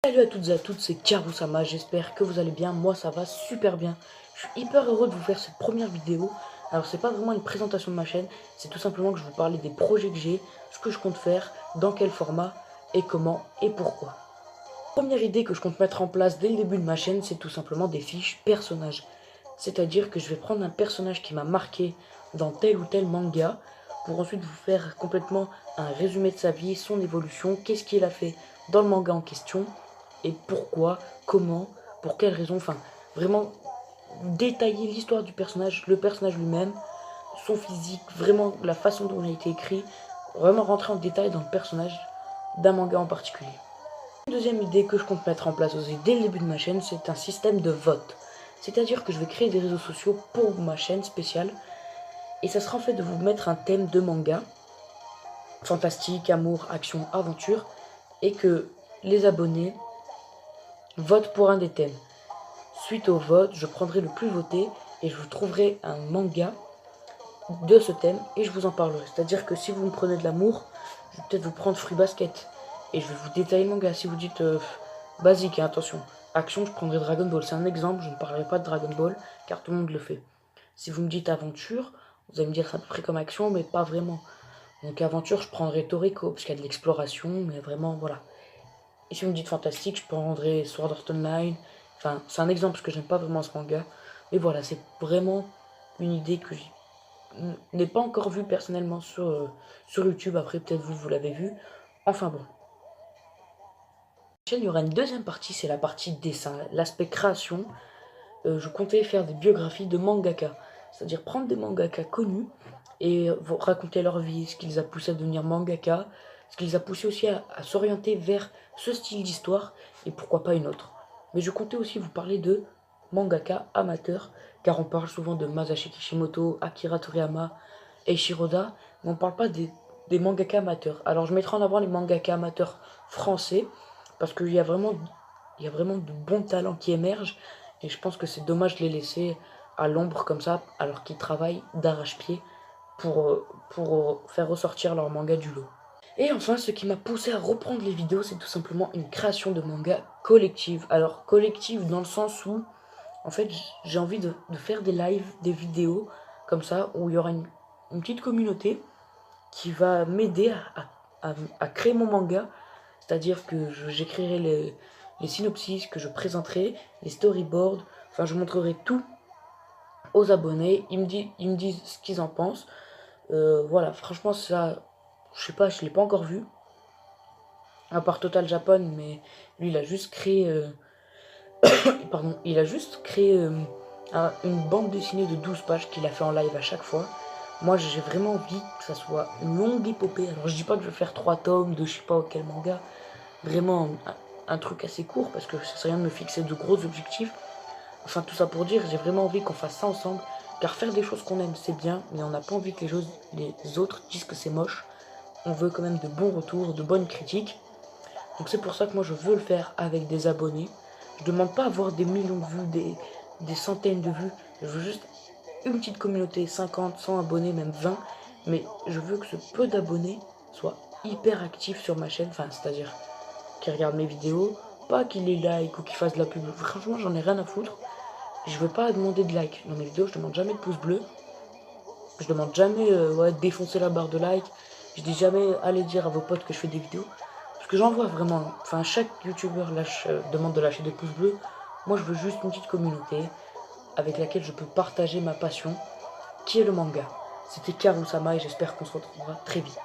Salut à toutes et à tous, c'est Karusama, j'espère que vous allez bien, moi ça va super bien. Je suis hyper heureux de vous faire cette première vidéo. Alors c'est pas vraiment une présentation de ma chaîne, c'est tout simplement que je vais vous parler des projets que j'ai, ce que je compte faire, dans quel format, et comment, et pourquoi. Première idée que je compte mettre en place dès le début de ma chaîne, c'est tout simplement des fiches personnages. C'est-à-dire que je vais prendre un personnage qui m'a marqué dans tel ou tel manga, pour ensuite vous faire complètement un résumé de sa vie, son évolution, qu'est-ce qu'il a fait dans le manga en question, et pourquoi, comment, pour quelles raisons, enfin vraiment détailler l'histoire du personnage, le personnage lui-même, son physique, vraiment la façon dont il a été écrit, vraiment rentrer en détail dans le personnage d'un manga en particulier. Une deuxième idée que je compte mettre en place aussi dès le début de ma chaîne, c'est un système de vote. C'est-à-dire que je vais créer des réseaux sociaux pour ma chaîne spéciale, et ça sera en fait de vous mettre un thème de manga, fantastique, amour, action, aventure, et que les abonnés votent pour un des thèmes. Suite au vote, je prendrai le plus voté et je vous trouverai un manga de ce thème et je vous en parlerai. C'est-à-dire que si vous me prenez de l'amour, je vais peut-être vous prendre Fruit Basket et je vais vous détailler le manga. Si vous dites basique, hein, attention, action, je prendrai Dragon Ball. C'est un exemple, je ne parlerai pas de Dragon Ball car tout le monde le fait. Si vous me dites aventure, vous allez me dire c'est à peu près comme action, mais pas vraiment. Donc aventure, je prendrai Toriko parce qu'il y a de l'exploration, mais vraiment voilà. Et si vous me dites fantastique, je prendrai Sword Art Online. Enfin, c'est un exemple parce que j'aime pas vraiment ce manga. Mais voilà, c'est vraiment une idée que je n'ai pas encore vue personnellement sur YouTube. Après, peut-être vous l'avez vu. Enfin bon. Il y aura une deuxième partie, c'est la partie dessin, l'aspect création. Je comptais faire des biographies de mangaka. C'est-à-dire prendre des mangaka connus et raconter leur vie, ce qui les a poussés à devenir mangaka, ce qui les a poussés aussi à s'orienter vers ce style d'histoire et pourquoi pas une autre. Mais je comptais aussi vous parler de mangaka amateurs, car on parle souvent de Masashi Kishimoto, Akira Toriyama, Eiichiro Oda, mais on ne parle pas des mangaka amateurs. Alors je mettrai en avant les mangaka amateurs français, parce qu'il y a vraiment de bons talents qui émergent, et je pense que c'est dommage de les laisser à l'ombre comme ça, alors qu'ils travaillent d'arrache-pied pour faire ressortir leur manga du lot. Et enfin, ce qui m'a poussé à reprendre les vidéos, c'est tout simplement une création de manga collective. Alors, collective dans le sens où, en fait, j'ai envie de faire des lives, des vidéos, comme ça, où il y aura une petite communauté qui va m'aider à créer mon manga. C'est-à-dire que j'écrirai les synopsis, que je présenterai, les storyboards, enfin je montrerai tout aux abonnés, ils me disent ce qu'ils en pensent. Voilà, franchement ça, je sais pas, je l'ai pas encore vu, à part Total Japan, mais lui il a juste créé, pardon, il a juste créé une bande dessinée de 12 pages qu'il a fait en live à chaque fois. Moi j'ai vraiment envie que ça soit une longue épopée, alors je dis pas que je vais faire 3 tomes de je sais pas quel manga, vraiment un truc assez court, parce que ça sert à rien de me fixer de gros objectifs. Enfin tout ça pour dire, j'ai vraiment envie qu'on fasse ça ensemble, car faire des choses qu'on aime c'est bien, mais on n'a pas envie que les autres disent que c'est moche. On veut quand même de bons retours, de bonnes critiques. Donc c'est pour ça que moi je veux le faire avec des abonnés. Je demande pas avoir des millions de vues, des centaines de vues. Je veux juste une petite communauté, 50, 100 abonnés, même 20. Mais je veux que ce peu d'abonnés soit hyper actif sur ma chaîne. Enfin, c'est-à-dire qui regardent mes vidéos, pas qu'ils les like ou qu'ils fassent de la pub. Franchement, j'en ai rien à foutre. Je veux pas demander de like. Dans mes vidéos, je demande jamais de pouce bleu. Je demande jamais ouais, de défoncer la barre de like. Je dis jamais allez dire à vos potes que je fais des vidéos. Parce que j'en vois vraiment. Enfin, chaque youtubeur demande de lâcher des pouces bleus. Moi, je veux juste une petite communauté avec laquelle je peux partager ma passion, qui est le manga. C'était Karusama et j'espère qu'on se retrouvera très vite.